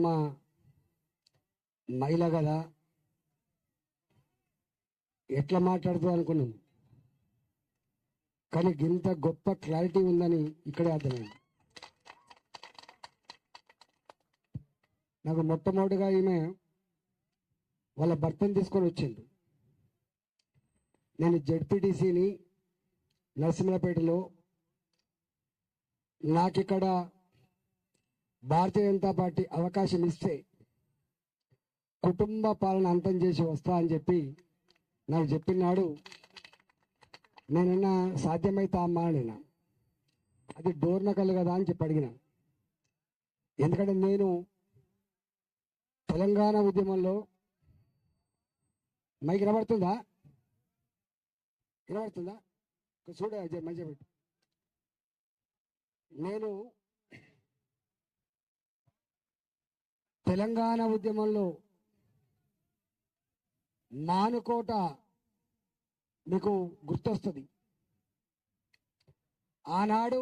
అమ్మ మహిళ కదా ఎట్లా మాట్లాడుతుంది అనుకున్నాం, కానీ ఇంత గొప్ప క్లారిటీ ఉందని ఇక్కడే అర్థమైంది. నాకు మొట్టమొదటిగా ఈమె వాళ్ళ భర్తను తీసుకొని వచ్చింది. నేను జెడ్పీటీసీని నరసింహపేటలో, నాకిక్కడ భారతీయ జనతా పార్టీ అవకాశం ఇస్తే కుటుంబ పాలన అంతం చేసి వస్తా అని చెప్పి నాకు చెప్పినాడు. నేనన్నా సాధ్యమైతే అమ్మా అడిగినా, అది డోర్నకల్లు కదా అని చెప్పి అడిగిన. ఎందుకంటే నేను తెలంగాణ ఉద్యమంలో మైక్ వినబడుతుందా చూడ మంచిగా పెట్టు. నేను తెలంగాణ ఉద్యమంలో మానుకోట మీకు గుర్తొస్తుంది. ఆనాడు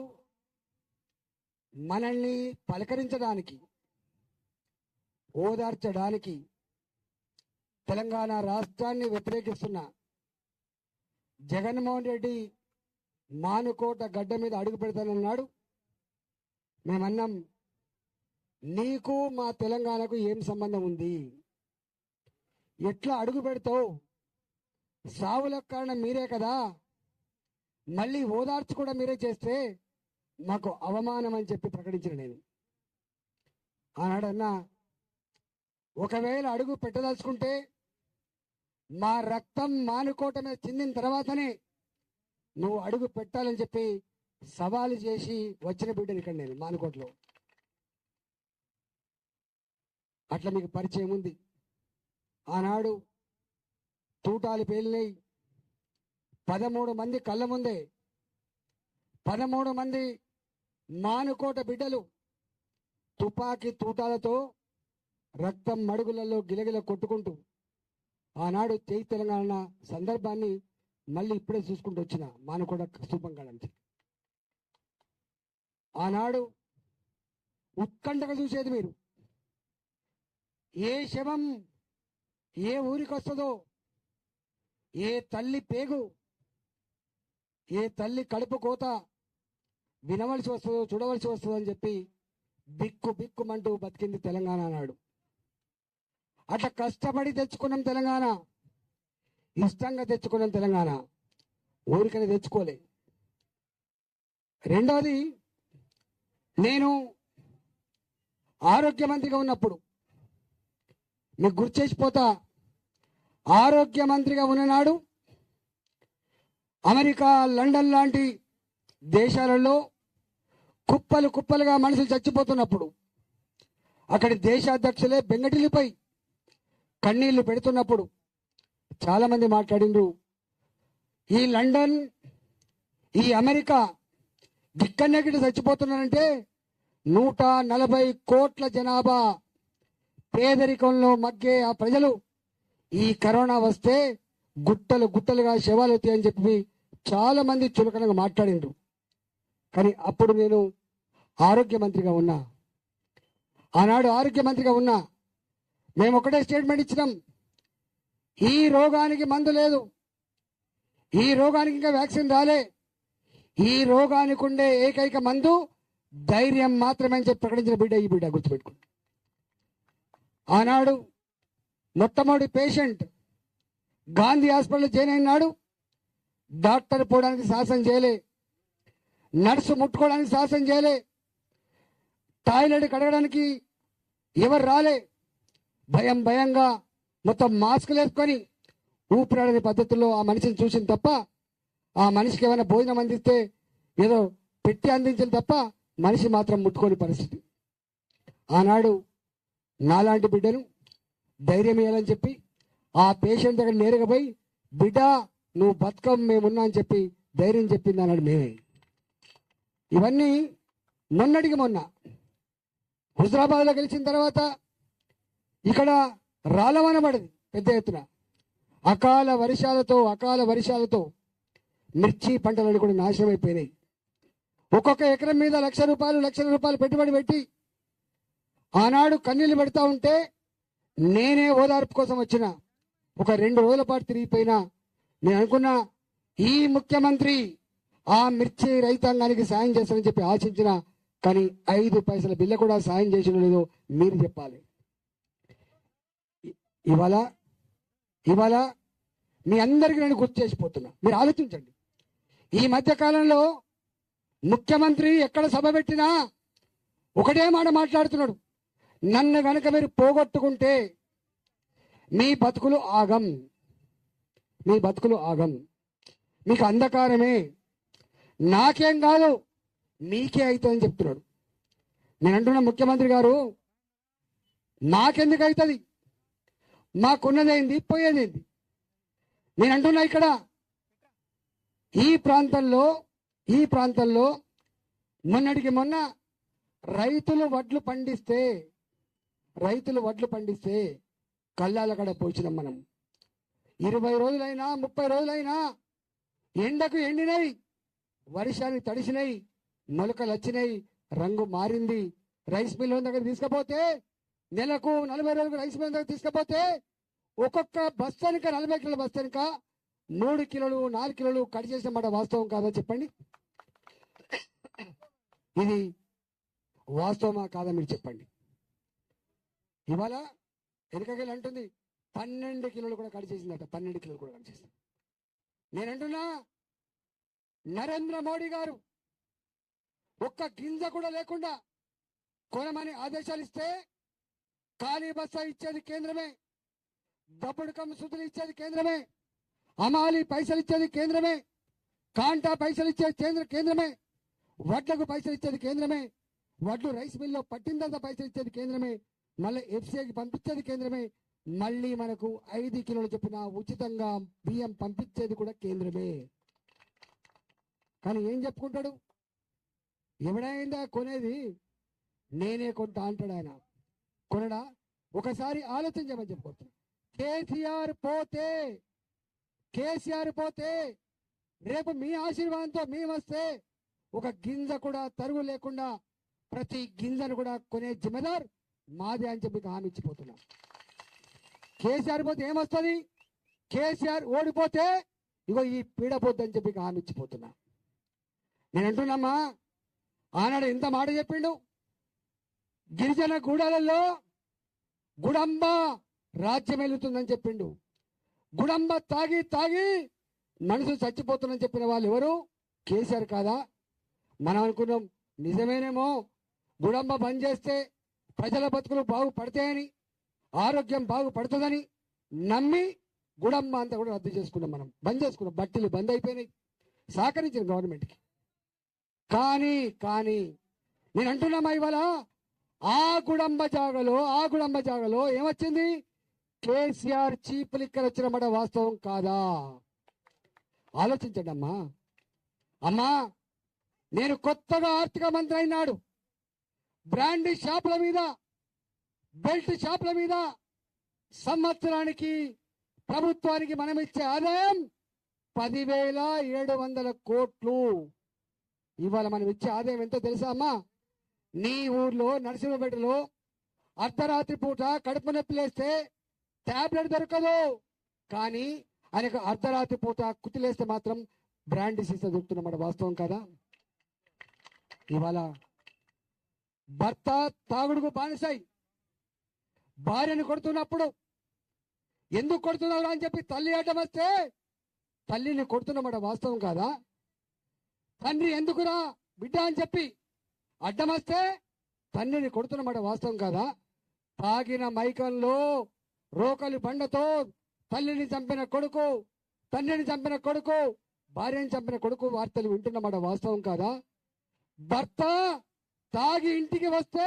మనల్ని పలకరించడానికి, ఓదార్చడానికి తెలంగాణ రాష్ట్రాన్ని వ్యతిరేకిస్తున్న జగన్మోహన్ రెడ్డి మానుకోట గడ్డ మీద అడుగు పెడతానన్నాడు. మేమన్నాం, నీకు మా తెలంగాణకు ఏం సంబంధం ఉంది? ఎట్లా అడుగు పెడతావు? సావులకు కారణం మీరే కదా, మళ్ళీ ఓదార్చు కూడా మీరే చేస్తే మాకు అవమానం అని చెప్పి ప్రకటించిన నేను. ఆనాడన్నా, ఒకవేళ అడుగు పెట్టదలుచుకుంటే మా రక్తం మానుకోట మీద చిందిన తర్వాతనే నువ్వు అడుగు పెట్టాలని చెప్పి సవాలు చేసి వచ్చిన బిడ్డని ఇక్కడ నేను మానుకోటలో. అట్లా మీకు పరిచయం ఉంది. ఆనాడు తూటాలు పేలినాయి. 13 మంది కళ్ళ ముందే 13 మంది మానుకోట బిడ్డలు తుపాకీ తూటాలతో రక్తం మడుగులలో గిలగిల కొట్టుకుంటూ ఆనాడు జై తెలంగాణ సందర్భాన్ని మళ్ళీ ఇప్పుడే చూసుకుంటూ వచ్చిన మానుకోట స్థూపం కాడానికి. ఆనాడు ఉత్కంఠగా చూసేది మీరు. ఏ శవం ఏ ఊరికి వస్తుందో, ఏ తల్లి పేగు, ఏ తల్లి కడుపు కోత వినవలసి వస్తుందో, చూడవలసి వస్తుందో అని చెప్పి బిక్కు బిక్కుమంటూ బతికింది తెలంగాణ నాడు. అట్లా కష్టపడి తెచ్చుకున్నాం తెలంగాణ, ఇష్టంగా తెచ్చుకున్నాం తెలంగాణ, ఊరికనే తెచ్చుకోలే. రెండోది, నేను ఆరోగ్య మంత్రిగా ఉన్నప్పుడు మీకు గుర్తు చేసిపోతా, ఆరోగ్య మంత్రిగా ఉన్ననాడు అమెరికా, లండన్ లాంటి దేశాలలో కుప్పలు కుప్పలుగా మనుషులు చచ్చిపోతున్నప్పుడు అక్కడి దేశాధ్యక్షులే బెంగటిల్లిపై కన్నీళ్లు పెడుతున్నప్పుడు చాలామంది మాట్లాడిండ్రు, ఈ లండన్, ఈ అమెరికా దిక్కన్నెగిటి చచ్చిపోతున్నారంటే 140 కోట్ల జనాభా పేదరికంలో మగ్గే ఆ ప్రజలు ఈ కరోనా వస్తే గుట్టలు గుట్టలుగా శవాలు అవుతాయని చెప్పి చాలా మంది చులకనగా మాట్లాడిండ్రు. కానీ అప్పుడు నేను ఆరోగ్య మంత్రిగా ఉన్నా. ఆనాడు ఆరోగ్య మంత్రిగా ఉన్నా మేము ఒకటే స్టేట్మెంట్ ఇచ్చినాం, ఈ రోగానికి మందు లేదు, ఈ రోగానికి ఇంకా వ్యాక్సిన్ రాలే, ఈ రోగానికి ఉండే ఏకైక మందు ధైర్యం మాత్రమే అని చెప్పి ప్రకటించిన బిడ్డ ఈ బిడ్డ, గుర్తుపెట్టుకోండి. ఆనాడు మొట్టమొదటి పేషెంట్ గాంధీ హాస్పిటల్లో జాయిన్ అయినాడు. డాక్టర్ పోవడానికి సాహసం చేయలే, నర్సు ముట్టుకోవడానికి సాహసం చేయలే, టాయిలెట్ కడగడానికి ఎవరు రాలే. భయం భయంగా మొత్తం మాస్కులు వేసుకొని ఊపిరాడని పద్ధతుల్లో ఆ మనిషిని చూసిన తప్ప, ఆ మనిషికి ఏమైనా భోజనం అందిస్తే ఏదో పెట్టి అందించిన తప్ప మనిషి మాత్రం ముట్టుకోని పరిస్థితి. ఆనాడు నాలాంటి బిడ్డను ధైర్యం ఇవ్వాలని చెప్పి ఆ పేషెంట్ దగ్గర నేరుగా పోయి, బిడ్డ నువ్వు బతుకం మేమున్నా అని చెప్పి ధైర్యం చెప్పింది అన్నాడు మేమే. ఇవన్నీ మొన్నటికి మొన్న హుజరాబాద్లో గెలిచిన తర్వాత ఇక్కడ రాలవన పడింది పెద్ద ఎత్తున. అకాల వర్షాలతో మిర్చి పంటలన్నీ కూడా నాశనం అయిపోయినాయి. ఒక్కొక్క ఎకరం మీద లక్షల రూపాయలు పెట్టుబడి పెట్టి ఆనాడు కన్నీళ్లు పెడతా ఉంటే నేనే ఓదార్పు కోసం వచ్చిన. ఒక 2 రోజుల పాటు తిరిగిపోయినా నేను అనుకున్నా ఈ ముఖ్యమంత్రి ఆ మిర్చి రైతాంగానికి సాయం చేస్తారని చెప్పి ఆశించిన, కానీ 5 పైసల బిల్ల కూడా సాయం చేసిన లేదో మీరు చెప్పాలి. ఇవాళ ఇవాళ మీ అందరికీ నేను గుర్తు చేసిపోతున్నా. మీరు ఆలోచించండి. ఈ మధ్య కాలంలో ముఖ్యమంత్రి ఎక్కడ సభ పెట్టినా ఒకటే మాట మాట్లాడుతున్నాడు, నన్ను గనక మీరు పోగొట్టుకుంటే మీ బతుకులు ఆగం, మీ బతుకులు ఆగం, మీకు అంధకారమే, నాకేం కాదు మీకే అవుతుందని చెప్తున్నాడు. నేను అంటున్నా ముఖ్యమంత్రి గారు, నాకెందుకు అవుతుంది, మాకున్నదేంది పోయేదేంది. నేను అంటున్నా ఇక్కడ ఈ ప్రాంతంలో మొన్నటికి మొన్న రైతులు వడ్లు పండిస్తే కళ్ళాల కడ పోల్చినాం మనం. 20 రోజులైనా 30 రోజులైనా ఎండకు ఎండినాయి, వర్షానికి తడిసినాయి, మొలకలు వచ్చినాయి, రంగు మారింది. రైస్ మిల్ దగ్గర తీసుకపోతే నెలకు 40 రోజులకు రైస్ మిల్ దగ్గర తీసుకపోతే ఒక్కొక్క బస్తానిక 40 కిలోల బస్తానిక 3 కిలోలు 4 కిలోలు కట్ చేసిన మాట వాస్తవం కాదా చెప్పండి. ఇది వాస్తవమా కాదా మీరు చెప్పండి. ఇవాళ వెనకకెళ్ళి అంటుంది 12 కిలోలు కూడా కట్ చేసిందట, 12 కిలోలు కూడా కట్ చేసింది. నేనంటున్నా నరేంద్ర మోడీ గారు ఒక్క గింజ కూడా లేకుండా కొనమని ఆదేశాలు ఇస్తే ఖాళీ బస్తా ఇచ్చేది కేంద్రమే, దబ్బుడుకం సుతులు ఇచ్చేది కేంద్రమే, అమాలి పైసలు ఇచ్చేది కేంద్రమే, కాంటా పైసలు ఇచ్చేది కేంద్రమే, వడ్లకు పైసలు ఇచ్చేది కేంద్రమే, వడ్లు రైస్ మిల్లో పట్టిందంత పైసలు ఇచ్చేది కేంద్రమే, మళ్ళీ ఎఫ్సీఐకి పంపించేది కేంద్రమే, మళ్ళీ మనకు 5 కిలోలు చొప్పున ఉచితంగా బియ్యం పంపించేది కూడా కేంద్రమే. కానీ ఏం చెప్పుకుంటాడు, ఎవడైందా కొనేది, నేనే కొంటా అంటాడు ఆయన. కొనడా? ఒకసారి ఆలోచించమని చెప్పుకుంటున్నా. కేసీఆర్ పోతే రేపు మీ ఆశీర్వాదంతో మేము వస్తే ఒక గింజ కూడా తరుగు లేకుండా ప్రతి గింజను కూడా కొనే జిమ్మేదార్ మాదే అని చెప్పి హామీ ఇచ్చిపోతున్నా. కేసీఆర్ పోతే ఏమొస్తుంది, కేసీఆర్ ఓడిపోతే ఇగో ఈ పీడ పోద్దని చెప్పి హామీ ఇచ్చిపోతున్నా. నేను అంటున్నామా, ఆనాడు ఎంత మాట చెప్పిండు, గిరిజన గూడాలలో గుడంబ రాజ్యం వెళుతుందని చెప్పిండు. గుడంబ తాగి మనసు చచ్చిపోతుందని చెప్పిన వాళ్ళు ఎవరు? కేసీఆర్ కాదా? మనం అనుకున్నాం నిజమేనేమో, గుడంబ బంద్ చేస్తే ప్రజల బతుకులు బాగుపడతాయని, ఆరోగ్యం బాగుపడుతుందని నమ్మి గుడంబ అంతా కూడా రద్దు చేసుకున్నాం, మనం బంద్ చేసుకున్నాం. బట్టీలు బంద్ అయిపోయినాయి, సహకరించిన గవర్నమెంట్కి. కానీ నేను అంటున్నామా, ఇవాళ ఆ గుడంబ జాగలో ఏమొచ్చింది, కేసీఆర్ చీప్ లిక్కర్ వచ్చినమాట వాస్తవం కాదా? ఆలోచించండి అమ్మా. నేను కొత్తగా ఆర్థిక మంత్రి అయినాడు, బ్రాండ్ షాపుల మీద, బెల్ట్ షాపుల మీద సంవత్సరానికి ప్రభుత్వానికి మనం ఇచ్చే ఆదాయం 10,700 కోట్లు. ఇవాళ మనం ఇచ్చే ఆదాయం ఎంతో తెలుసా అమ్మా? నీ ఊర్లో నరసింహపేటలో అర్ధరాత్రి పూట కడుపు నొప్పి లేస్తే టాబ్లెట్ దొరకదు, కానీ ఆయనకు అర్ధరాత్రి పూట కుతిలేస్తే మాత్రం బ్రాండ్ సీసా దొరుకుతున్నమాట వాస్తవం కదా? ఇవాళ భర్త తాగుడుకు బానిసై భార్యను కొడుతున్నప్పుడు ఎందుకు కొడుతున్నారు అని చెప్పి తల్లి అడ్డం వస్తే తల్లిని కొడుతున్నమాట వాస్తవం కాదా? తండ్రి ఎందుకురా బిడ్డ అని చెప్పి అడ్డం వస్తే తండ్రిని కొడుతున్నమాట వాస్తవం కాదా? తాగిన మైకంలో రోకలి బండతో తల్లిని చంపిన కొడుకు, తండ్రిని చంపిన కొడుకు, భార్యని చంపిన కొడుకు వార్తలు వింటున్నమాట వాస్తవం కాదా? భర్త తాగి ఇంటికి వస్తే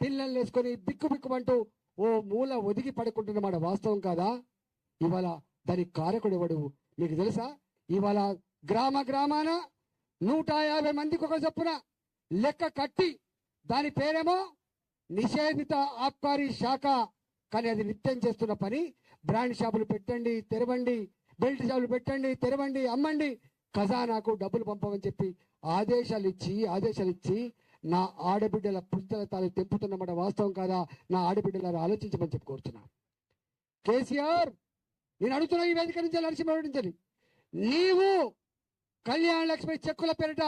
పిల్లల్ని వేసుకొని బిక్కుమంటూ ఓ మూల ఒదిగి పడుకుంటున్నమాట వాస్తవం కాదా? ఇవాళ దానికి కారకుడు ఎవడు మీకు తెలుసా? ఇవాళ గ్రామాన 150 మందికి ఒక చొప్పున లెక్క కట్టి దాని పేరేమో నిషేధిత ఆబ్కారీ శాఖ, కానీ అది నిత్యం చేస్తున్న పని. బ్రాండ్ షాపులు పెట్టండి, తెరవండి, బెల్ట్ షాపులు పెట్టండి, తెరవండి, అమ్మండి, ఖజానాకు డబ్బులు పంపమని చెప్పి ఆదేశాలు ఇచ్చి నా ఆడబిడ్డల పుస్తకాలు తెంపుతున్నమాట వాస్తవం కాదా? నా ఆడబిడ్డల ఆలోచించమని చెప్పి కోరుతున్నా. కేసీఆర్, నేను అడుగుతున్నా ఈ వేదిక నుంచి నరసింహ, నీవు కళ్యాణ లక్ష్మి చెక్కుల పేరిట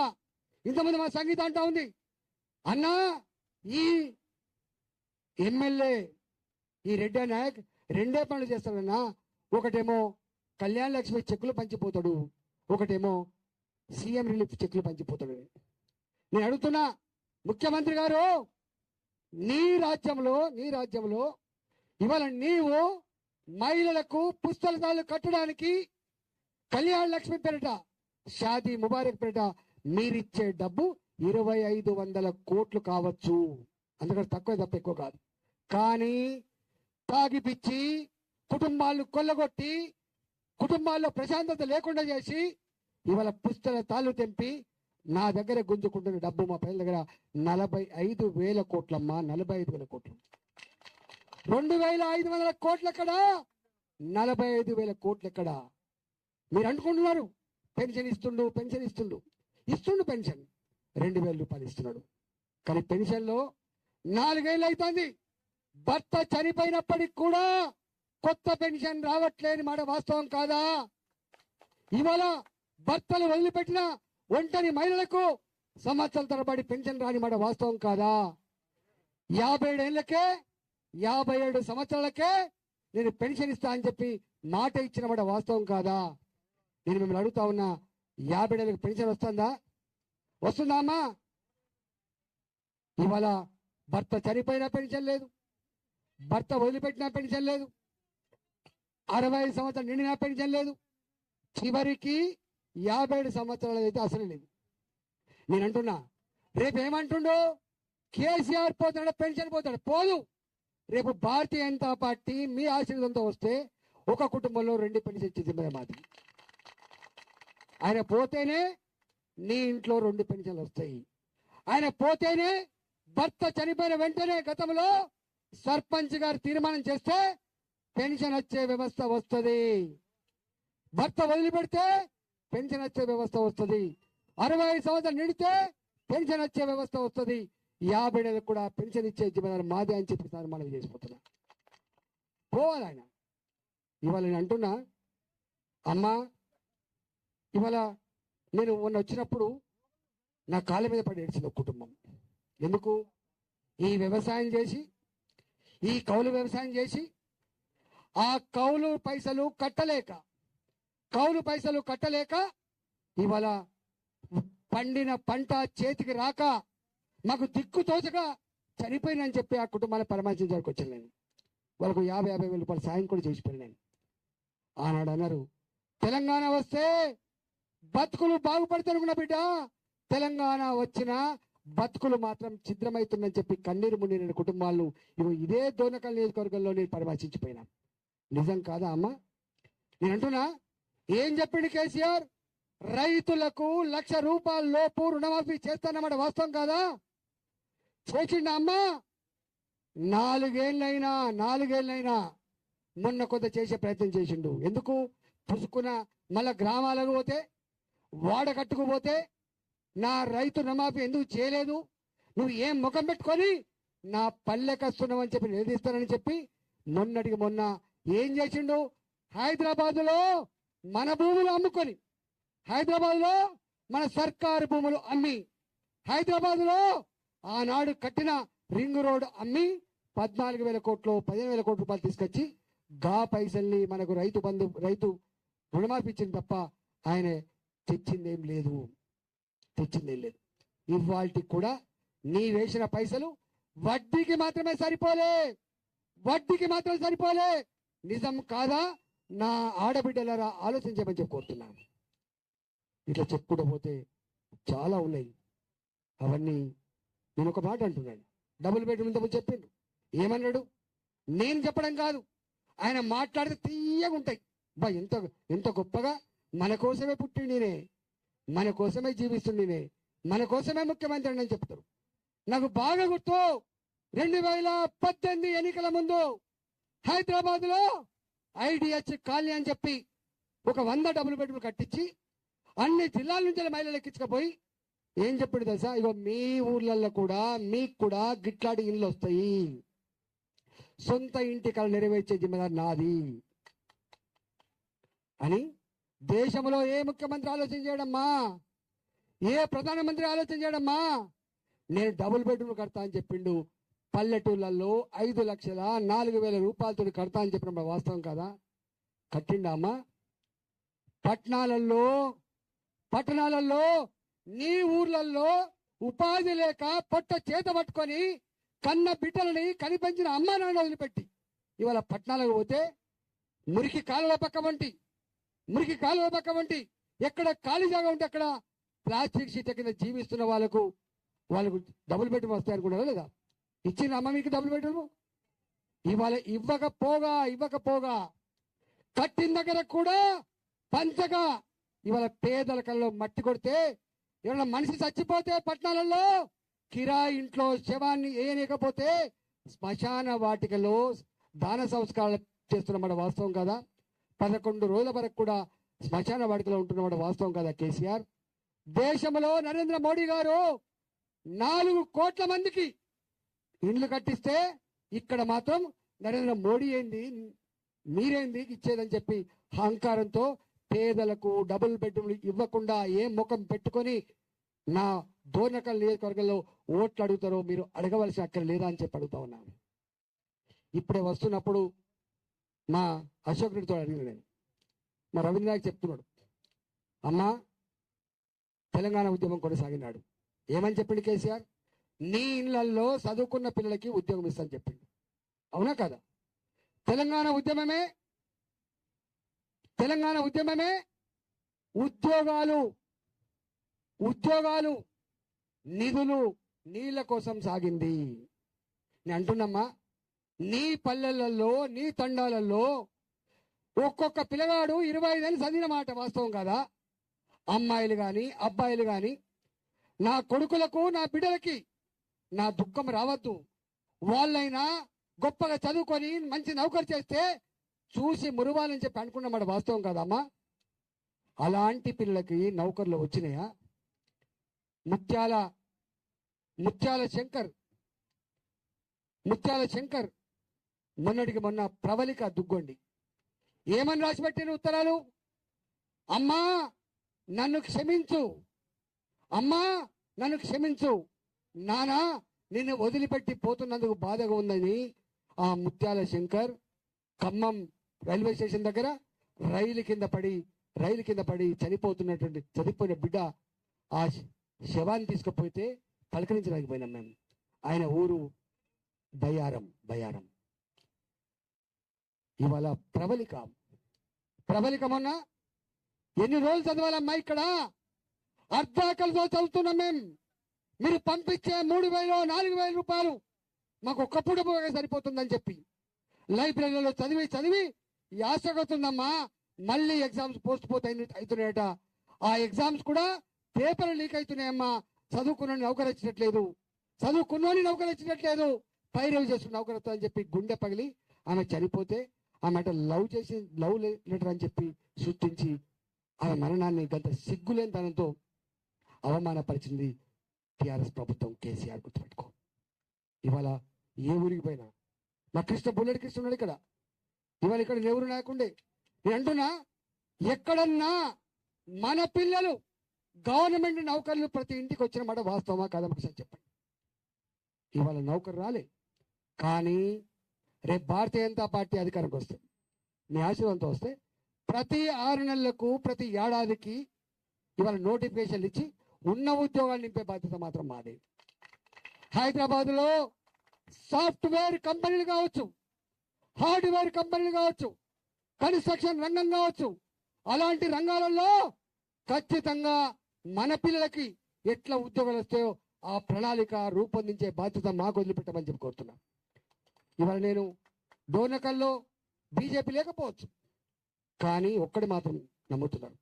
ఇంతమంది మా సంగీత అంటా ఉంది అన్నా, ఈ ఎమ్మెల్యే ఈ రెడ్డి నాయక్ రెండే పనులు చేస్తాడన్నా. ఒకటేమో కళ్యాణ లక్ష్మి చెక్కులు పంచిపోతాడు, ఒకటేమో సీఎం రిలీఫ్ చెక్కులు పంచిపోతాడు. నేను అడుగుతున్నా ముఖ్యమంత్రి గారు, నీ రాజ్యంలో ఇవాళ నీవు మహిళలకు పుస్తకాలు కట్టడానికి కళ్యాణ లక్ష్మి పేరిట, షాదీ ముబారక్ పేరిట మీరిచ్చే డబ్బు 2500 కోట్లు కావచ్చు. అందుకని తక్కువ తప్ప ఎక్కువ కాదు. కానీ తాగిపిచ్చి కుటుంబాలను కొల్లగొట్టి కుటుంబాల్లో ప్రశాంతత లేకుండా చేసి ఇవాళ పుస్తకాలు తెంపి నా దగ్గర గుంజుకుంటున్న డబ్బు మా ప్రజల దగ్గర 45,000 కోట్లమ్మా. 45,000 కోట్లు. 2,500 కోట్లు ఎక్కడ? 45,000 కోట్లు ఎక్కడ? మీరు అనుకుంటున్నారు పెన్షన్ ఇస్తుండు పెన్షన్ పెన్షన్ 2,000 రూపాయలు ఇస్తున్నాడు. కానీ పెన్షన్లో 4 ఏళ్ళు అవుతుంది. భర్త చనిపోయినప్పటికి కూడా కొత్త పెన్షన్ రావట్లేని మాట వాస్తవం కాదా? ఇవాళ భర్తలు వదిలిపెట్టిన ఒంటరి మహిళలకు సంవత్సరాల తరబడి పెన్షన్ రాని మాట వాస్తవం కాదా? 57 ఏళ్లకే 57 సంవత్సరాలకే నేను పెన్షన్ ఇస్తా అని చెప్పి మాట ఇచ్చిన మాట వాస్తవం కాదా? నేను మిమ్మల్ని అడుగుతా ఉన్నా, 50 ఏళ్ళకి పెన్షన్ వస్తుందా అమ్మా? ఇవాళ భర్త చనిపోయినా పెన్షన్ లేదు, భర్త వదిలిపెట్టినా పెన్షన్ లేదు, 65 సంవత్సరాలు నిండినా పెన్షన్ లేదు, చివరికి 57 సంవత్సరాలు అయితే అసలు లేదు. నేను అంటున్నా, రేపు ఏమంటుండో కేసీఆర్ పోతాడు, పెన్షన్ పోతాడు. పోదు. రేపు భారతీయ జనతా పార్టీ మీ ఆశీర్వాదంతో వస్తే ఒక కుటుంబంలో 2 పెన్షన్ ఇచ్చేది మాది. ఆయన పోతేనే నీ ఇంట్లో 2 పెన్షన్లు వస్తాయి. ఆయన పోతేనే భర్త చనిపోయిన వెంటనే గతంలో సర్పంచ్ గారు తీర్మానం చేస్తే పెన్షన్ వచ్చే వ్యవస్థ వస్తుంది. భర్త వదిలిపెడితే పెన్షన్ వచ్చే వ్యవస్థ వస్తుంది. 65 సంవత్సరాలు నిండితే పెన్షన్ వచ్చే వ్యవస్థ వస్తుంది. 50 ఏళ్ళకు కూడా పెన్షన్ ఇచ్చే జిమ్మదారు మాదే అని చెప్పి మనం చేసిపోతున్నా. పోవాలి ఆయన. ఇవాళ నేను అంటున్నా, అమ్మా, ఇవాళ నేను మొన్న వచ్చినప్పుడు నా కాళ్ళ మీద పడి ఏడ్చింది ఒక కుటుంబం. ఎందుకు? ఈ వ్యవసాయం చేసి, ఈ కౌలు వ్యవసాయం చేసి ఆ కౌలు పైసలు కట్టలేక ఇవాళ పండిన పంట చేతికి రాక మాకు దిక్కు తోచగా చనిపోయినని చెప్పి ఆ కుటుంబాన్ని పరామర్శించడానికి వచ్చాను. నేను వాళ్ళకు 50,000 రూపాయలు సాయం కూడా చేసిపోయాను. నేను ఆనాడు అన్నారు, తెలంగాణ వస్తే బతుకులు బాగుపడతానుకున్న బిడ్డ, తెలంగాణ వచ్చిన బతుకులు మాత్రం ఛిద్రమవుతుందని చెప్పి కన్నీరు మున్నీరు కుటుంబాలను ఇదే దోనకల్ నియోజకవర్గంలో నేను పరామర్శించిపోయినా. నిజం కాదా అమ్మా? నేను అంటున్నా, ఏం చెప్పిండు కేసీఆర్? రైతులకు 1,00,000 రూపాయల లోపు రుణమాఫీ చేస్తానన్నమాట వాస్తవం కాదా? చేసిండా అమ్మా? 4 ఏళ్ళైనా మొన్న కొంత చేసే ప్రయత్నం చేసిండు. ఎందుకు? పుసుకున్న మళ్ళా గ్రామాలకు పోతే, వాడ కట్టుకుపోతే నా రైతు రుణమాఫీ ఎందుకు చేయలేదు, నువ్వు ఏం ముఖం పెట్టుకొని నా పల్లెకి వస్తున్నావు అని చెప్పి నిలదీస్తానని చెప్పి మొన్నటికి మొన్న ఏం చేసిండు? హైదరాబాద్లో మన భూములు అమ్ముకొని, హైదరాబాద్లో మన సర్కారు భూములు అమ్మి, హైదరాబాద్లో ఆనాడు కట్టిన రింగ్ రోడ్ అమ్మి 14,000 కోట్లు 15,000 కోట్ల రూపాయలు తీసుకొచ్చి గా పైసల్ని మనకు రైతు రుణమాఫీ ఇచ్చింది తప్ప ఆయన తెచ్చిందేం లేదు. ఇవాళకి కూడా నీ వేసిన పైసలు వడ్డీకి మాత్రమే సరిపోలే. నిజం కాదా? నా ఆడబిడ్డలారా ఆలోచించమని చెప్పి కోరుతున్నాను. ఇట్లా చెప్పుకుంటూ పోతే చాలా ఉన్నాయి. అవన్నీ నేను ఒక మాట అంటున్నాను. డబుల్ బెడ్రూమ్ ఇంతకు చెప్పిండు. ఏమన్నాడు? నేను చెప్పడం కాదు, ఆయన మాట్లాడితే తీయగా ఉంటాయి. బా ఎంత గొప్పగా మన కోసమే పుట్టిండినే, మన కోసమే జీవిస్తుండినే, మన కోసమే ముఖ్యమంత్రి అని చెప్తారు. నాకు బాగా గుర్తు, 2018 ఎన్నికల ముందు హైదరాబాద్ లో ఐడిహెచ్ కాలనీ అని చెప్పి ఒక 100 డబుల్ బెడ్రూమ్ కట్టించి అన్ని జిల్లాల నుంచి మహిళలు ఎక్కించకపోయి ఏం చెప్పాడు తెలుసా? ఇగో మీ ఊర్లలో కూడా మీకు కూడా గిట్లాంటి ఇళ్ళు వస్తాయి, సొంత ఇంటి కళ నెరవేర్చే జిమ్మదారు నాది అని దేశంలో ఏ ముఖ్యమంత్రి ఆలోచన చేయడమ్మా, ఏ ప్రధానమంత్రి ఆలోచన చేయడమ్మా? నేను డబుల్ బెడ్రూమ్ కడతా అని చెప్పిండు. పల్లెటూళ్ళల్లో 5,04,000 రూపాయలతో కడతా అని చెప్పిన వాస్తవం కదా? కట్టిండా అమ్మా? పట్టణాలలో నీ ఊర్లలో ఉపాధి లేక పొట్ట చేత పట్టుకొని కన్న బిడ్డలని కనిపించిన అమ్మా నాన్న వదిలిపెట్టి ఇవాళ పట్టణాలకు పోతే మురికి కాలువ పక్క వంటి ఎక్కడ ఖాళీ జాగా ఉంటే అక్కడ ప్లాస్టిక్ షీట్ కింద జీవిస్తున్న వాళ్ళకు డబుల్ బెడ్రూమ్ వస్తాయి అనుకున్నారా లేదా? ఇచ్చిన అమ్మ మీకు డబుల్ బెడ్రూమ్? ఇవాళ ఇవ్వకపోగా కట్టిన దగ్గర కూడా పంచగా ఇవాళ పేదల కల్లో మట్టి కొడితే ఏమన్నా మనిషి చచ్చిపోతే పట్టణాలలో కిరాయి ఇంట్లో శవాన్ని వేయలేకపోతే శ్మశాన వాటికలో దాన సంస్కారాలు చేస్తున్నమాట వాస్తవం కదా? 11 రోజుల వరకు కూడా శ్మశాన వాటికలో ఉంటున్నమాట వాస్తవం కదా కేసీఆర్? దేశంలో నరేంద్ర మోడీ గారు 4 కోట్ల మందికి ఇండ్లు కట్టిస్తే ఇక్కడ మాత్రం నరేంద్ర మోడీ ఏంది మీరేంది ఇచ్చేదని చెప్పి అహంకారంతో పేదలకు డబుల్ బెడ్రూమ్లు ఇవ్వకుండా ఏం ముఖం పెట్టుకొని నా డోర్నకల్ నియోజకవర్గంలో ఓట్లు అడుగుతారో మీరు అడగవలసిన అక్కడ లేదా అని చెప్పి అడుగుతా ఉన్నాను. ఇప్పుడే వస్తున్నప్పుడు మా అశోక్ రెడ్డితో అడిగిన నేను, మా రవీంద్రనాథ్ చెప్తున్నాడు, అమ్మా తెలంగాణ ఉద్యమం కొనసాగినాడు. ఏమని చెప్పిండు కేసీఆర్? నీ ఇళ్లలో చదువుకున్న పిల్లలకి ఉద్యోగం ఇస్తాను చెప్పిండు. అవునా కదా? తెలంగాణ ఉద్యమమే ఉద్యోగాలు నిధులు నీళ్ల కోసం సాగింది. నేను అంటున్నమ్మా, నీ పల్లెలలో నీ తండాలలో ఒక్కొక్క పిల్లగాడు 25 ఏళ్ళు చదివిన మాట వాస్తవం కదా? అమ్మాయిలు కానీ అబ్బాయిలు కానీ నా కొడుకులకు నా బిడ్డలకి నా దుఃఖం రావద్దు, వాళ్ళైనా గొప్పగా చదువుకొని మంచి నౌకరు చేస్తే చూసి మురువాలని చెప్పి అనుకున్నమాట వాస్తవం కదమ్మా? అలాంటి పిల్లలకి నౌకర్లు వచ్చినాయా? ముత్యాల శంకర్ మొన్నటికి మొన్న ప్రవళిక దుగ్గొండి ఏమని రాసిపెట్టిన ఉత్తరాలు? అమ్మా నన్ను క్షమించు, నానా నిన్ను వదిలిపెట్టి పోతున్నందుకు బాధగా ఉందని ఆ ముత్యాల శంకర్ ఖమ్మం రైల్వే స్టేషన్ దగ్గర రైలు కింద పడి చనిపోయిన బిడ్డ ఆ శవాన్ని తీసుకుపోతే పలకరించడానికి పోయినాం మేము. ఆయన ఊరు బయ్యారం. ఇవాళ ప్రబలిక మొన్న ఎన్ని రోజులు చదవాలమ్మా? ఇక్కడ అర్ధాకలతో చదువుతున్నాం మేము. మీరు పంపించే 3,000-4,000 రూపాయలు మాకు ఒక్కప్పుడు సరిపోతుందని చెప్పి లైబ్రరీలో చదివి యాసగవుతుందమ్మా. మళ్ళీ ఎగ్జామ్స్ పోస్ట్ అవుతున్నాయట. ఆ ఎగ్జామ్స్ కూడా పేపర్లు లీక్ అవుతున్నాయమ్మా. చదువుకున్నోని నౌకరు పైరవి చేసుకుని నౌకరత్వం అని చెప్పి గుండె పగిలి ఆమె చనిపోతే ఆమె లవ్ లెటర్ అని చెప్పి సృష్టించి ఆమె మరణాన్ని గంట సిగ్గులేని తనంతో అవమానపరిచింది టిఆర్ఎస్ ప్రభుత్వం. కేసీఆర్ గుర్తుపెట్టుకో. ఇవాళ ఏ ఊరికి పోయినా మా బుల్లెట్ కృష్ణ ఉన్నాడు ఇక్కడ. ఇవాళ ఇక్కడ ఎవరు నాయకుండే నేను అంటున్నా, ఎక్కడన్నా మన పిల్లలు గవర్నమెంట్ నౌకర్లు ప్రతి ఇంటికి వచ్చిన మాట వాస్తవమా కాదా చెప్పండి. ఇవాళ నౌకరు రాలే, కానీ రేపు భారతీయ జనతా పార్టీ అధికారంకి వస్తే మీ ఆశీర్వాదంతో వస్తే ప్రతి 6 నెలలకు ప్రతి ఏడాదికి ఇవాళ నోటిఫికేషన్లు ఇచ్చి ఉన్న ఉద్యోగాలు నింపే బాధ్యత మాత్రం మాదే. హైదరాబాద్లో సాఫ్ట్వేర్ కంపెనీలు కావచ్చు, హార్డ్వేర్ కంపెనీలు కావచ్చు, కన్స్ట్రక్షన్ రంగం కావచ్చు, అలాంటి రంగాలలో ఖచ్చితంగా మన పిల్లలకి ఎట్లా ఉద్యోగాలు వస్తాయో ఆ ప్రణాళిక రూపొందించే బాధ్యత మాకు వదిలిపెట్టమని చెప్పి కోరుతున్నా. ఇవాళ నేను డోర్నకల్లో బీజేపీ లేకపోవచ్చు, కానీ ఒక్కడి మాత్రం నమ్ముతున్నాను.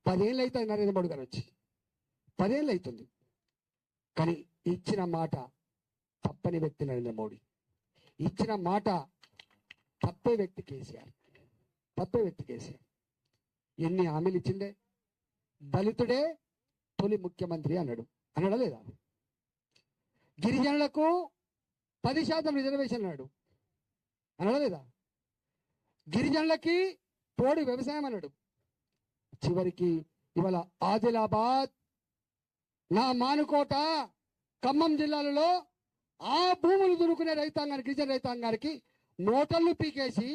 10 ఏళ్ళు అవుతుంది నరేంద్ర మోడీ గారు వచ్చి, 10 ఏళ్ళు అవుతుంది. కానీ ఇచ్చిన మాట తప్పని వ్యక్తి నరేంద్ర మోడీ, ఇచ్చిన మాట తప్పే వ్యక్తి కేసీఆర్. ఎన్ని హామీలు ఇచ్చిండే? దళితుడే తొలి ముఖ్యమంత్రి అన్నాడు. అన్నాడా లేదా? గిరిజనులకు 10% రిజర్వేషన్ అన్నాడు. అన్నాడా లేదా? గిరిజనులకి పోడు వ్యవసాయం అన్నాడు. చివరికి ఇవాళ ఆదిలాబాద్, నా మానుకోట, ఖమ్మం జిల్లాలలో ఆ భూములు దురుకునే రైతాంగానికి, గిరిజన రైతాంగానికి మోటార్లు పీకేసి,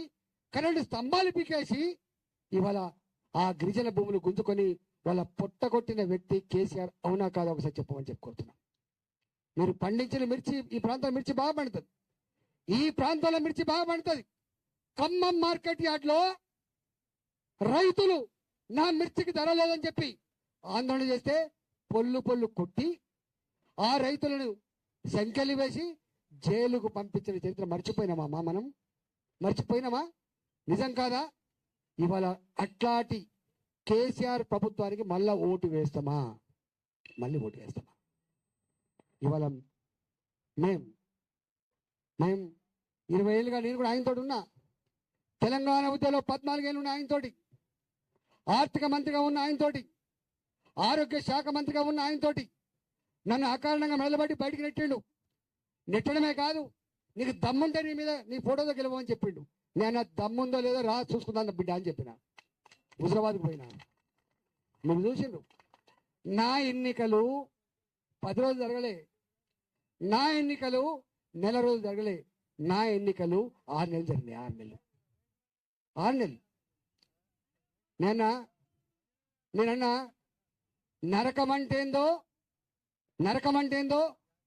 కరెంటు స్తంభాలు పీకేసి ఇవాళ ఆ గిరిజన భూములు గుంజుకొని వాళ్ళ పొట్టగొట్టిన వ్యక్తి కేసీఆర్. అవునా కాదా ఒకసారి చెప్పమని చెప్పుకుంటున్నాం. మీరు పండించిన మిర్చి, ఈ ప్రాంతంలో మిర్చి బాగా పండుతుంది, ఈ ప్రాంతంలో మిర్చి బాగా పండుతుంది. ఖమ్మం మార్కెట్ యార్డ్లో రైతులు నా మిర్చికి ధర లేదని చెప్పి ఆందోళన చేస్తే పొల్లు కొట్టి ఆ రైతులను సంఖ్యలు వేసి జైలుకు పంపించిన చరిత్ర మర్చిపోయినామా? మనం మర్చిపోయినామా? నిజం కాదా? ఇవాళ అట్లాంటి కేసీఆర్ ప్రభుత్వానికి మళ్ళా ఓటు వేస్తామా? మళ్ళీ ఓటు వేస్తామా? ఇవాళ మేము 20 ఏళ్ళుగా నేను కూడా ఆయనతోటి ఉన్నా. తెలంగాణ ఉద్యమంలో 14 ఏళ్ళు ఉన్న ఆయనతోటి, ఆర్థిక మంత్రిగా ఉన్న ఆయనతోటి, ఆరోగ్య శాఖ మంత్రిగా ఉన్న ఆయనతోటి నన్ను అకారణంగా మెడలబట్టి బయటికి నెట్టిండు. నెట్టడమే కాదు, నీకు దమ్ముంటే నీ మీద నీ ఫోటోతో గెలవని చెప్పిండు. నేను ఆ దమ్ముందో లేదో రా చూసుకుందాను బిడ్డ అని చెప్పిన. హుజరాబాద్కు పోయినా. మీరు చూసిండ్రు, నా ఎన్నికలు 10 రోజులు జరగలే, నా ఎన్నికలు నెల రోజులు జరగలే, నా ఎన్నికలు 6 నెలలు జరిగినాయి. 6 నెలలు. నేనన్నా నరకం అంటే ఏందో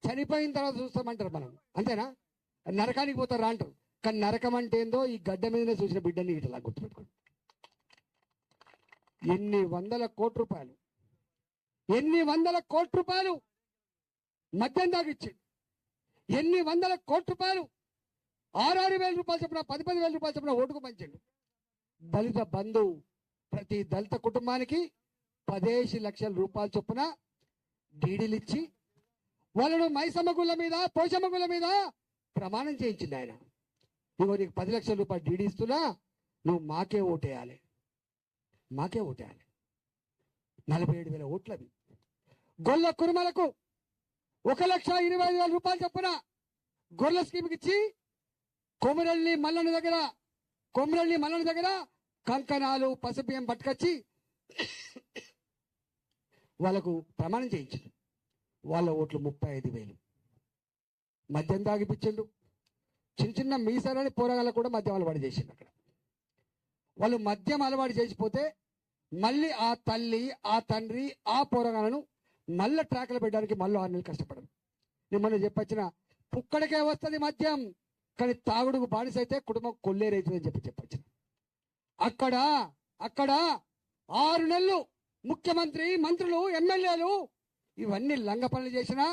చనిపోయిన తర్వాత చూస్తామంటారు మనం, అంతేనా? నరకానికి పోతారా అంటారు. కానీ నరకం అంటే ఏందో ఈ గడ్డ మీదనే చూసిన బిడ్డని ఇట్లా గుర్తుపెట్టుకోండి. ఎన్ని వందల కోట్ల రూపాయలు మద్యం తాగిచ్చిండు. ఎన్ని వందల కోట్ల రూపాయలు 6,000 రూపాయలు చొప్పున 10,000 రూపాయలు చొప్పున ఓటుకు పంచిండు. దళిత బంధు ప్రతి దళిత కుటుంబానికి 15 లక్షల రూపాయల చొప్పున డీడీలు ఇచ్చి వాళ్ళను మైసమ్మ గుళ్ళ మీద, పోషమ్మ గుళ్ళ మీద ప్రమాణం చేయించింది ఆయన. ఇగో నీకు 10 లక్షల రూపాయలు డీడీ ఇస్తున్నా, నువ్వు మాకే ఓటేయాలి. 47,000 ఓట్లు అవి. గొల్ల కురుమలకు 1,25,000 రూపాయలు చొప్పున గొర్రెల స్కీమ్కి ఇచ్చి కొమరల్లి మల్లన్న దగ్గర కంకణాలు, పసుబియ్యం పట్టుకొచ్చి వాళ్ళకు ప్రమాణం చేయించారు. వాళ్ళ ఓట్లు 35,000. మద్యం తాగిపించిండు. చిన్న మీసాలని పోరగాళ్ళకు కూడా మద్యం అలవాటు చేసిండు. అక్కడ వాళ్ళు మద్యం అలవాటు చేసిపోతే మళ్ళీ ఆ తల్లి, ఆ తండ్రి, ఆ పోరగాళ్ళను మళ్ళీ ట్రాక్లో పెట్టడానికి మళ్ళీ 6 నెలలు కష్టపడరు. నేను మొన్న చెప్పొచ్చిన, పుక్కడికే వస్తుంది మద్యం, కానీ తాగుడుకు బానిసైతే కుటుంబం కొల్లేరైతుందని చెప్పొచ్చిన. అక్కడ 6 నెలలు ముఖ్యమంత్రి, మంత్రులు, ఎమ్మెల్యేలు ఇవన్నీ లంగ పనులు చేసినా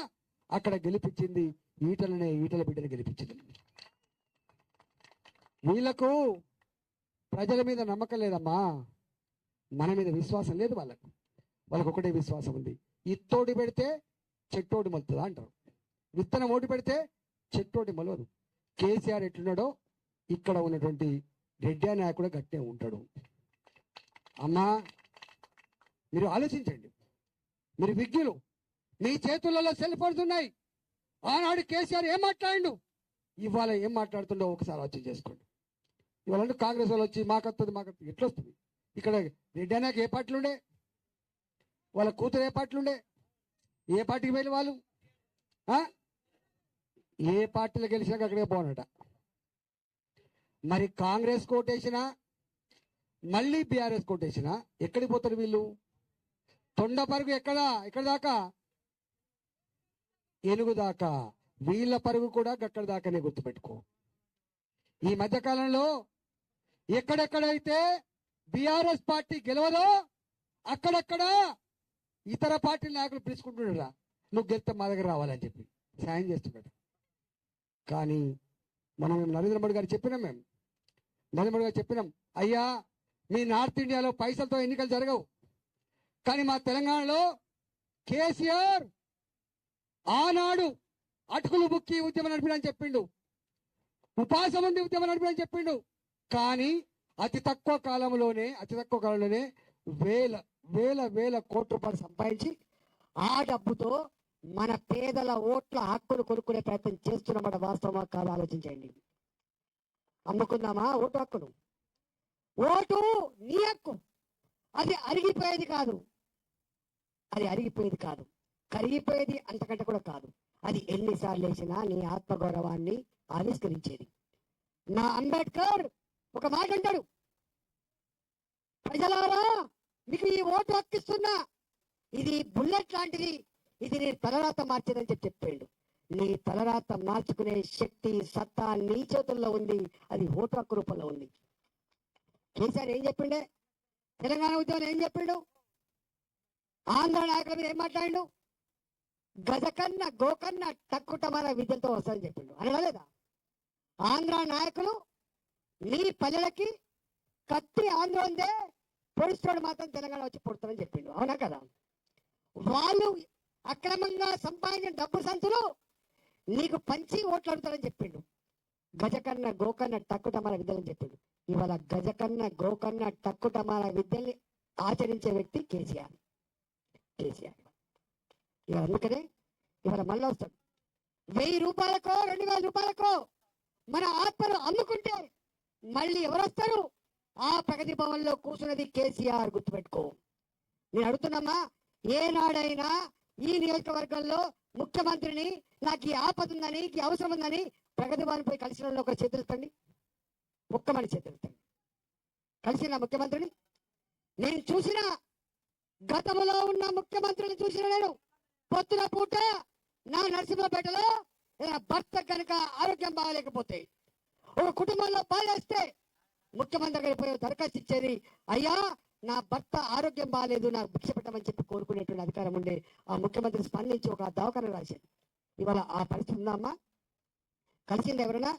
అక్కడ గెలిపించింది ఈటల బిడ్డని గెలిపించింది. వీళ్ళకు ప్రజల మీద నమ్మకం లేదమ్మా, మన మీద విశ్వాసం లేదు. వాళ్ళకు ఒకటే విశ్వాసం ఉంది, ఇత్తోటి పెడితే చెట్టోటి మొలుతుందా అంటారు. విత్తనం ఓటు పెడితే చెట్టోటి మొలవదు. కేసీఆర్ ఎట్లున్నాడో ఇక్కడ ఉన్నటువంటి రెడ్డి నాయకుడు కూడా గట్టే ఉంటాడు. అమ్మా మీరు ఆలోచించండి, మీరు విజ్ఞులు, మీ చేతులలో సెల్ ఫోన్స్ ఉన్నాయి. ఆనాడు కేసీఆర్ ఏం మాట్లాడిండు, ఇవాళ ఏం మాట్లాడుతుండో ఒకసారి ఆలోచన చేసుకోండి. ఇవాళ కాంగ్రెస్ వాళ్ళు వచ్చి మాకత్తది ఎట్లొస్తుంది? ఇక్కడ రెడ్డి నాయకు ఏ పార్టీలు ఉండే, వాళ్ళ కూతురు ఏ పార్టీలు ఉండే, ఏ పార్టీకి వెళ్ళి వాళ్ళు ఏ పార్టీలో గెలిచినాక అక్కడే పోనట. మరి కాంగ్రెస్ కోటేసినా మళ్ళీ బీఆర్ఎస్ కోటేసినా ఎక్కడికి పోతారు వీళ్ళు? తొండ పరుగు ఎక్కడ దాకా? ఏనుగు దాకా. వీళ్ళ పరుగు కూడా గక్కడ దాకానే, గుర్తుపెట్టుకో. ఈ మధ్యకాలంలో ఎక్కడెక్కడైతే బీఆర్ఎస్ పార్టీ గెలవదో అక్కడక్కడ ఇతర పార్టీల నాయకులు పిలుచుకుంటున్నారా, నువ్వు గెలిస్తే మా దగ్గర రావాలని చెప్పి సాయం చేస్తున్నాడు. కానీ మనం నరేంద్ర మోడీ గారు చెప్పినాం, అయ్యా మీ నార్త్ ఇండియాలో పైసలతో ఎన్నికలు జరగవు, కానీ మా తెలంగాణలో కేసీఆర్ ఆనాడు అటుకులు బుక్కి ఉద్యమం నడిపినని చెప్పిండు, ఉపాసం ఉండి ఉద్యమం నడిపినని చెప్పిండు. కానీ అతి తక్కువ కాలంలోనే వేల కోట్ల రూపాయలు సంపాదించి ఆ డబ్బుతో మన పేదల ఓట్ల హక్కులు కొనుక్కునే ప్రయత్నం చేస్తున్నమాట. వాస్తవమా కాదు ఆలోచించండి. అమ్ముకుందామా ఓటు హక్కును? ఓటు నీ హక్కు. అది అరిగిపోయేది కాదు, అది అరిగిపోయేది కాదు, కరిగిపోయేది అంతకంటే కూడా కాదు. అది ఎన్నిసార్లు వేసినా నీ ఆత్మగౌరవాన్ని ఆవిష్కరించేది. నా అంబేద్కర్ ఒక మాట అంటాడు, ప్రజలారా మీకు ఈ ఓటు హక్కిస్తున్నా, ఇది బుల్లెట్ లాంటిది, ఇది నీ తలరాత మార్చేదని చెప్పాడు. నీ తలరాత మార్చుకునే శక్తి సత్తా నీ చేతుల్లో ఉంది, అది ఓటు హక్కు రూపంలో ఉంది. కేసీఆర్ ఏం చెప్పిండే? తెలంగాణ ఉద్యమం ఏం చెప్పిండు? ఆంధ్ర నాయకుల మీద ఏం మాట్లాడిండు? గజకన్న గోకన్న టక్కుటమాల విద్యతో వస్తుందని చెప్పిండు. అనడా లేదా? ఆంధ్ర నాయకులు నీ పల్లెలకి కత్తి ఆంధ్ర ఉందే, పొడుస్తాడు మాత్రం తెలంగాణ వచ్చి పొడుతారని చెప్పిండు. అవునా కదా? వాళ్ళు అక్రమంగా సంపాదించిన డబ్బు సంచులు నీకు పంచి ఓట్లు అడుగుతారని చెప్పిండు. గజకన్న గోకన్న టక్కుటమాల విద్యలని చెప్పిండు. ఇవాళ గజకన్న గోకన్న టక్కుటమాల విద్యల్ని ఆచరించే వ్యక్తి కేసీఆర్. ఇవాళ అందుకనే ఇవాళ మళ్ళీ వస్తాడు. 1000 రూపాయలకో 2000 రూపాయలకో మన ఆత్మను అమ్ముకుంటే మళ్ళీ ఎవరు వస్తారు? ఆ ప్రగతి భవన్లో కూర్చున్నది కేసీఆర్. గుర్తుపెట్టుకో. నేను అడుగుతున్నామా, ఏనాడైనా ఈ నియోజకవర్గంలో ముఖ్యమంత్రిని నాకు ఈ ఆపద ఉందని, ఈ అవసరం ఉందని ప్రగతి భవన్ పోయి కలిసిన వాళ్ళు ఒక చేతులుతండి, ఒక్క మనిషి చేతులుతండి. కలిసిన ముఖ్యమంత్రిని నేను చూసిన, గతంలో ఉన్న ముఖ్యమంత్రిని చూసిన నేను. పొద్దున పూట నా నరసింహపేటలో భర్త కనుక ఆరోగ్యం బాగాలేకపోతే, ఒక కుటుంబంలో బాధేస్తే ముఖ్యమంత్రి దగ్గర పోయి దరఖాస్తు ఇచ్చేది, అయ్యా నా భర్త ఆరోగ్యం బాగాలేదు, నాకు భిక్ష పెట్టమని చెప్పి కోరుకునేటువంటి అధికారం ఉండే ఆ ముఖ్యమంత్రి స్పందించి ఒక దవాఖాన రాశాడు. ఇవాళ ఆ పరిస్థితి ఉందమ్మా? కలిసింది ఎవరైనా?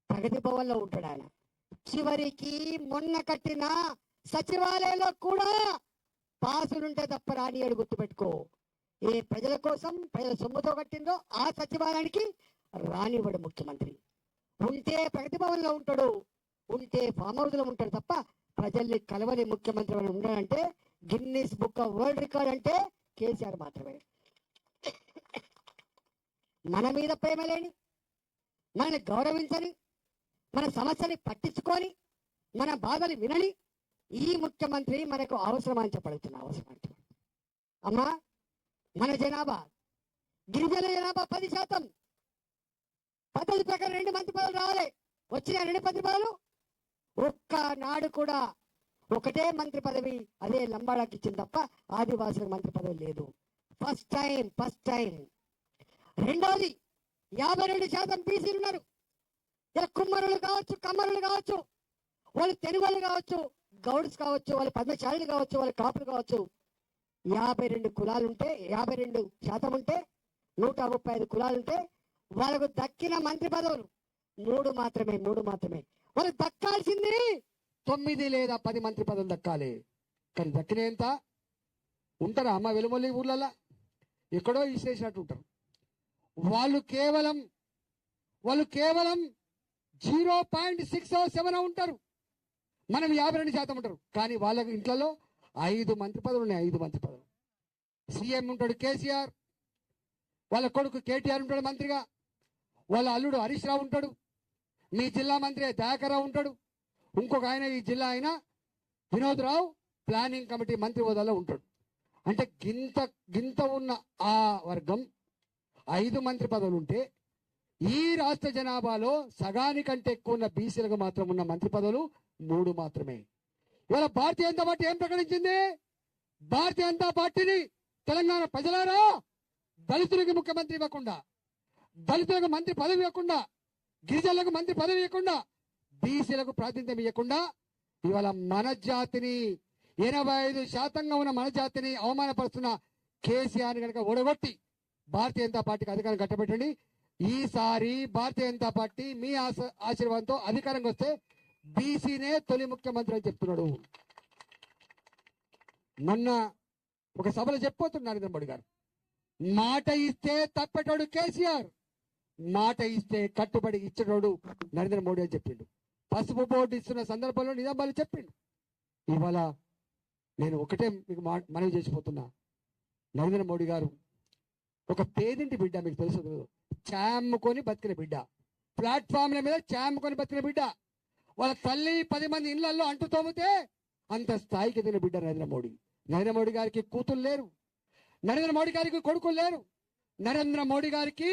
ప్రగతి భవన్లో ఉంటాడు ఆయన. చివరికి మొన్న కట్టిన సచివాలయంలో కూడా పాసులుంటే తప్ప రానియాడు. గుర్తుపెట్టుకో. ఏ ప్రజల కోసం ప్రజల సొమ్ముతో కట్టిందో ఆ సచివాలయానికి రానివ్వడు ముఖ్యమంత్రి. ఉంటే ప్రగతి భవన్లో ఉంటాడు, ఉంటే ఫామ్ హౌస్ లో ఉంటాడు తప్ప ప్రజల్ని కలవని ముఖ్యమంత్రి అని ఉన్నాడంటే Guinness book of world record అంటే కేసీఆర్ మాత్రమే. మన మీద ప్రేమ లేని, మనల్ని గౌరవించని, మన సమస్యని పట్టించుకొని, మన బాధని వినని ఈ ముఖ్యమంత్రి మనకు అవసరం అని చెప్పడుతున్నా. అవసరం అంటే అమ్మా, మన జనాభా గిరిజన జనాభా 10%. పద్ధతి ప్రకారం 2 మంత్రి పదవులు రావాలి. వచ్చిన 2 మంత్రి పదవులు ఒక్క నాడు కూడా ఒకటే మంత్రి పదవి, అదే లంబాడాకి ఇచ్చింది తప్ప ఆదివాసులకు మంత్రి పదవి లేదు. First time. రెండోది, 52% బీసీలు ఉన్నారు. ఇలా కుమ్మరులు కావచ్చు, కమ్మరులు కావచ్చు, వాళ్ళు తెలుగు కావచ్చు, గౌడ్స్ కావచ్చు, వాళ్ళు పద్మశాలులు కావచ్చు, వాళ్ళు కాపులు కావచ్చు. 52 కులాలు ఉంటే, 52% ఉంటే, 135 కులాలు ఉంటే వాళ్ళకు దక్కిన మంత్రి పదవులు 3 మాత్రమే. వాళ్ళకి దక్కాల్సింది 9 లేదా 10 మంత్రి పదవులు దక్కాలి. కానీ దక్కిన ఎంత ఉంటారా అమ్మ? వెలుమల్లి ఊర్లలో ఎక్కడో ఇసేసినట్టు ఉంటారు. వాళ్ళు కేవలం 0.67 ఉంటారు. మనం 52% ఉంటారు. కానీ వాళ్ళ ఇంట్లో 5 మంత్రి పదవులు ఉన్నాయి. 5 మంత్రి పదవులు. సీఎం ఉంటాడు కేసీఆర్, వాళ్ళ కొడుకు కేటీఆర్ ఉంటాడు మంత్రిగా, వాళ్ళ అల్లుడు హరీష్ రావు ఉంటాడు, మీ జిల్లా మంత్రి దయాకర్ రావు ఉంటాడు, ఇంకొక ఆయన ఈ జిల్లా ఆయన వినోద్ రావు ప్లానింగ్ కమిటీ మంత్రి హోదాలో ఉంటాడు. అంటే గింత ఉన్న ఆ వర్గం 5 మంత్రి పదవులు ఉంటే, ఈ రాష్ట్ర జనాభాలో సగానికంటే ఎక్కువ ఉన్న బీసీలకు మాత్రం ఉన్న మంత్రి పదవులు 3 మాత్రమే. ఇవాళ భారతీయ జనతా పార్టీ ఏం ప్రకటించింది? భారతీయ జనతా పార్టీని తెలంగాణ ప్రజలారా, దళితులకు ముఖ్యమంత్రి ఇవ్వకుండా, దళితులకు మంత్రి పదవి ఇవ్వకుండా, గిరిజనులకు మంత్రి పదవి ఇవ్వకుండా, బీసీలకు ప్రాతినిధ్యం ఇవ్వకుండా ఇవాళ మన జాతిని 85% ఉన్న మన జాతిని అవమానపరుస్తున్న కేసీఆర్ కనుక ఓడగొట్టి భారతీయ జనతా పార్టీకి అధికారం కట్టబెట్టండి. ఈసారి భారతీయ జనతా పార్టీ మీ ఆశీర్వాదంతో అధికారంకి వస్తే బీసీనే తొలి ముఖ్యమంత్రి అని చెప్తున్నాడు. మొన్న ఒక సభలో చెప్పబోతున్నారు నరేంద్ర మోడీ గారు, మాట ఇస్తే తప్పేటోడు కేసీఆర్, మాట ఇస్తే కట్టుబడి ఇచ్చేటోడు నరేంద్ర మోడీ అని చెప్పిండు. పసుపు బోర్డు ఇస్తున్న సందర్భంలో నిజామాబాద్ చెప్పిండు. ఇవాళ నేను ఒకటే మీకు మనవి చేసిపోతున్నా, నరేంద్ర మోడీ గారు ఒక పేదింటి బిడ్డ, మీకు తెలుసు, చామ్ముకొని బతికిన బిడ్డ, ప్లాట్ఫామ్ల మీద చామ్ముకొని బతికిన బిడ్డ. వాళ్ళ తల్లి 10 మంది ఇళ్లలో అంటు తోమితే అంత స్థాయికి ఎదిగిన బిడ్డ నరేంద్ర మోడీ. నరేంద్ర మోడీ గారికి కూతురు లేరు, నరేంద్ర మోడీ గారికి కొడుకులు లేరు. నరేంద్ర మోడీ గారికి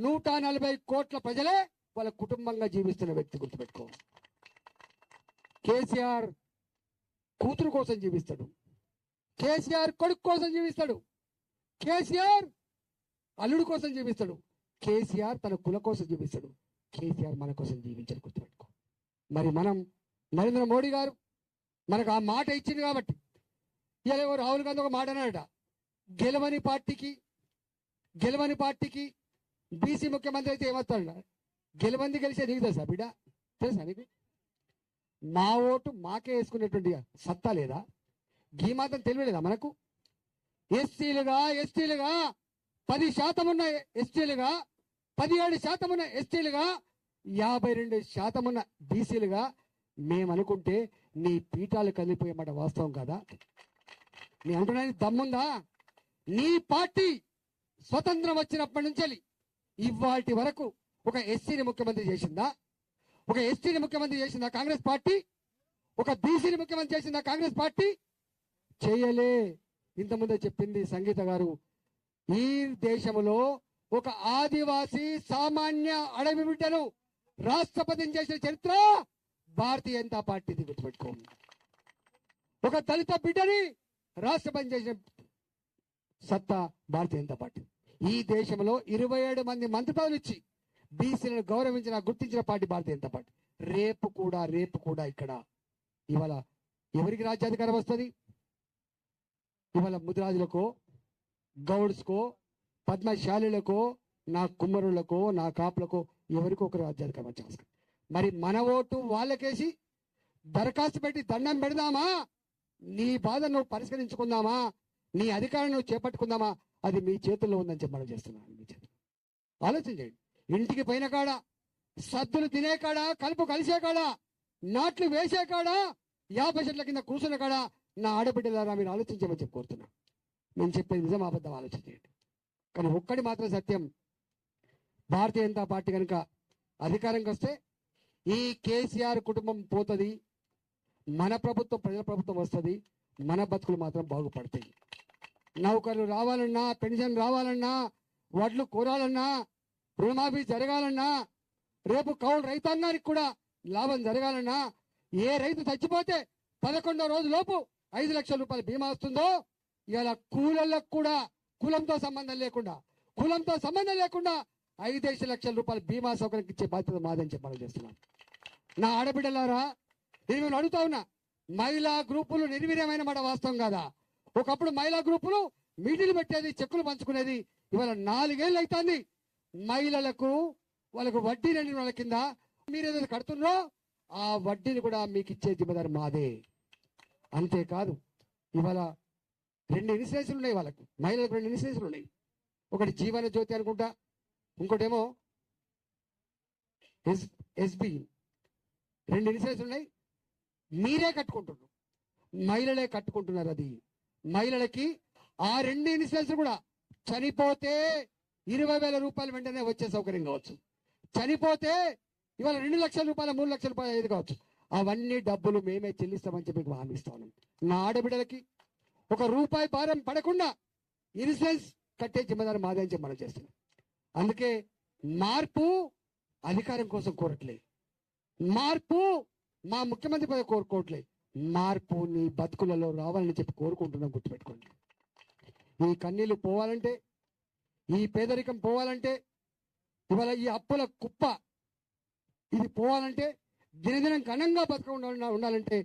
140 కోట్ల ప్రజలే వాళ్ళ కుటుంబంగా జీవిస్తున్న వ్యక్తి, గుర్తుపెట్టుకో. కేసీఆర్ కూతురు కోసం జీవిస్తాడు, కేసీఆర్ కొడుకు కోసం జీవిస్తాడు, కేసీఆర్ అల్లుడు కోసం జీవిస్తాడు, కేసీఆర్ తన కుల కోసం జీవిస్తాడు, కేసీఆర్ మన కోసం జీవించాడు, గుర్తుపెట్టుకో. మరి మనం నరేంద్ర మోడీ గారు మనకు ఆ మాట ఇచ్చింది కాబట్టి ఇలా రాహుల్ గాంధీ ఒక మాట అన్నాడట, గెలవని పార్టీకి బీసీ ముఖ్యమంత్రి అయితే ఏమవుతాడు, గెలవంది గెలిచే నీకు తెలుసా బిడ్డ, తెలుసా నీకు? మా ఓటు మాకే వేసుకునేటువంటి సత్తా లేదా? గీ మాత్రం తెలియలేదా మనకు? ఎస్టీలుగా 10% ఉన్న ఎస్టీలుగా, 17% ఉన్న ఎస్టీలుగా, 52% ఉన్న బీసీలుగా మేము అనుకుంటే నీ పీఠాలు కదిలిపోయేమాట వాస్తవం కదా? నీ అంటున్నాను దమ్ముందా? నీ పార్టీ స్వతంత్రం వచ్చినప్పటి నుంచి ఇవాటి వరకు ఒక ఎస్సీని ముఖ్యమంత్రి చేసిందా? ఒక ఎస్టీని ముఖ్యమంత్రి చేసిందా కాంగ్రెస్ పార్టీ? ఒక బీసీని ముఖ్యమంత్రి చేసిందా కాంగ్రెస్ పార్టీ? చేయలే. ఇంతకుముందే చెప్పింది సంగీత గారు, ఈ దేశంలో ఒక ఆదివాసీ సామాన్య అడవి బిడ్డను రాష్ట్రపతిని చేసిన చరిత్ర భారతీయ జనతా పార్టీది, గుర్తుపెట్టుకో. ఒక దళిత బిడ్డని రాష్ట్రపతి చేసిన సత్తా భారతీయ జనతా పార్టీ. ఈ దేశంలో 27 మంది మంత్రి పదవులు ఇచ్చి బీసీలను గౌరవించిన గుర్తించిన పార్టీ భారతీయ జనతా పార్టీ. రేపు కూడా ఇక్కడ ఇవాళ ఎవరికి రాజ్యాధికారం వస్తుంది? ఇవాళ ముదిరాజులకో, గౌడ్స్కో, పద్మశాలులకో, నా కుమ్మరులకో, నా కాపులకో ఎవరికో ఒకరు రాజ్యాధికారం వచ్చే అవసరం. మరి మన ఓటు వాళ్ళకేసి దరఖాస్తు పెట్టి దండం పెడదామా? నీ బాధ నువ్వు పరిష్కరించుకుందామా? నీ అధికారం నువ్వు చేపట్టుకుందామా? అది మీ చేతుల్లో ఉందని చెప్పి మనం చేస్తున్నాను. మీ చేతుల్లో ఆలోచన చేయండి. ఇంటికి పైన కాడ, సద్దులు తినే కాడ, కలుపు కలిసే కాడ, నాట్లు వేసే కాడ, 50 చెట్ల కింద కూర్చున్న కాడ నా ఆడబిడ్డలారా మీరు ఆలోచించమని చెప్పి కోరుతున్నా. నేను చెప్పేది నిజం అబద్ధం ఆలోచన చేయండి. కానీ ఒక్కటి మాత్రం సత్యం, భారతీయ జనతా పార్టీ కనుక అధికారంకి వస్తే ఈ కేసీఆర్ కుటుంబం పోతుంది, మన ప్రభుత్వం ప్రజల ప్రభుత్వం వస్తుంది, మన బతుకులు మాత్రం బాగుపడతాయి. నౌకర్లు రావాలన్నా, పెన్షన్ రావాలన్నా, వడ్లు కోరాలన్నా, రుణమాఫీ జరగాలన్నా, రేపు కౌలు రైతాంగానికి కూడా లాభం జరగాలన్నా, ఏ రైతు చచ్చిపోతే 11వ రోజు లోపు 5 లక్షల రూపాయల బీమా వస్తుందో, ఇలా కూలలకు కూడా కులంతో సంబంధం లేకుండా 5 లక్షల రూపాయల బీమా సౌకర్యం ఇచ్చే బాధ్యత మాదని చెప్పాలని చేస్తున్నాను. నా ఆడబిడ్డలారా, నేను అడుగుతా ఉన్నా, మహిళా గ్రూపులు నిర్వీర్యమైన మాట వాస్తవం కాదా? ఒకప్పుడు మహిళా గ్రూపులు మీటింగ్లు పెట్టేది, చెక్కులు పంచుకునేది. ఇవాళ 4 ఏళ్ళు అవుతుంది. మహిళలకు వాళ్ళకు వడ్డీ లేని వాళ్ళ కింద మీరు ఏదైతే కడుతున్నారో ఆ వడ్డీని కూడా మీకు ఇచ్చే జిమ్మదారు మాదే. అంతేకాదు, ఇవాళ 2 ఇన్సూరెన్స్లు ఉన్నాయి వాళ్ళకు, మహిళలకు 2 ఇన్సూరెన్స్లు ఉన్నాయి. ఒకటి జీవన జ్యోతి అనుకుంటా, ఇంకోటేమో ఎస్బి. 2 ఇన్సూరెన్స్ ఉన్నాయి. మీరే కట్టుకుంటున్నారు, మహిళలే కట్టుకుంటున్నారు. అది మహిళలకి ఆ 2 ఇన్సూరెన్స్ కూడా చనిపోతే 20,000 రూపాయలు వెంటనే వచ్చే సౌకర్యం కావచ్చు. చనిపోతే ఇవాళ 2 లక్షల రూపాయలు, 3 లక్షల రూపాయలు ఏది కావచ్చు, అవన్నీ డబ్బులు మేమే చెల్లిస్తామని చెప్పి హామీ ఇస్తాను. నా ఆడబిడ్డలకి 1 రూపాయి భారం పడకుండా ఇన్సూరెన్స్ కట్టే జిమ్మదారు మాదే అని చెప్పి మనం చేస్తున్నాం. అందుకే మార్పు అధికారం కోసం కోరట్లేదు, మార్పు మా ముఖ్యమంత్రి పదవి కోరుకోవట్లేదు, మార్పు నీ బతుకులలో రావాలని చెప్పి కోరుకుంటున్నాం. గుర్తుపెట్టుకోండి. ఈ కన్నీళ్లు పోవాలంటే, ఈ పేదరికం పోవాలంటే, ఇవాళ ఈ అప్పుల కుప్ప ఇది పోవాలంటే, దినదినం ఘనంగా ఉండాలంటే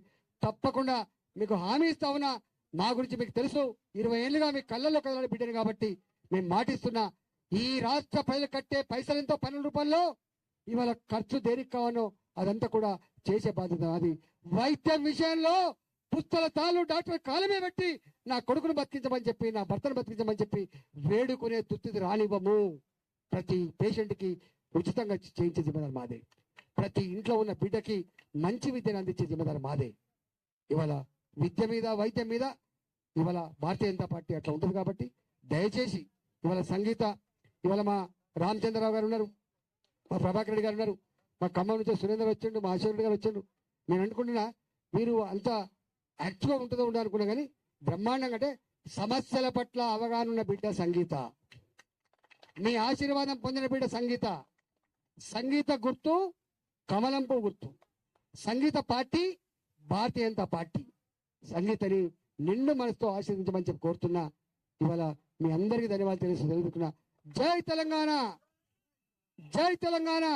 తప్పకుండా మీకు హామీ ఇస్తా ఉన్నా. మా గురించి మీకు తెలుసు, 20 ఏళ్ళుగా మీ కళ్ళల్లో కదలని బిడ్డను కాబట్టి మేము మాటిస్తున్నా. ఈ రాష్ట్ర ప్రజలు కట్టే పైసలెంతో 12 రూపాయల్లో ఇవాళ ఖర్చు దేనికి కావాలో అదంతా కూడా చేసే బాధ్యత అది. వైద్యం విషయంలో పుస్తల తాళ్ళు డాక్టర్ కాలమే పెట్టి నా కొడుకును బతికించమని చెప్పి, నా భర్తను బతికించమని చెప్పి వేడుకునే దుస్థితి రానివ్వము. ప్రతి పేషెంట్కి ఉచితంగా చేయించే జిమ్మదారు మాదే. ప్రతి ఇంట్లో ఉన్న బిడ్డకి మంచి విద్యను అందించే జిమ్మదారు మాదే. ఇవాళ విద్య మీద, వైద్యం మీద ఇవాళ భారతీయ జనతా పార్టీ అట్లా ఉంటుంది కాబట్టి దయచేసి ఇవాళ సంగీత, ఇవాళ మా రామచంద్రరావు గారు ఉన్నారు, మా ప్రభాకర్ రెడ్డి గారు ఉన్నారు, మా ఖమ్మం నుంచి సురేందర్ వచ్చిండు, మా అశోక్ రెడ్డి గారు వచ్చిండు. నేను అనుకుంటున్నా మీరు అంత యాక్టివ్గా ఉంటుందో ఉండదు అనుకున్నా, కానీ బ్రహ్మాండంగా అంటే సమస్యల పట్ల అవగాహన ఉన్న బిడ్డ సంగీత, మీ ఆశీర్వాదం పొందిన బిడ్డ సంగీత. సంగీత గుర్తు కమలం పువ్వు గుర్తు, సంగీత పార్టీ భారతీయ జనతా పార్టీ. సంగీతని నిండు మనసుతో ఆశీర్వదించమని చెప్పి కోరుతున్నా. ఇవాళ మీ అందరికీ ధన్యవాదాలు తెలుపుతున్నా. జై తెలంగాణ, జై తెలంగాణ.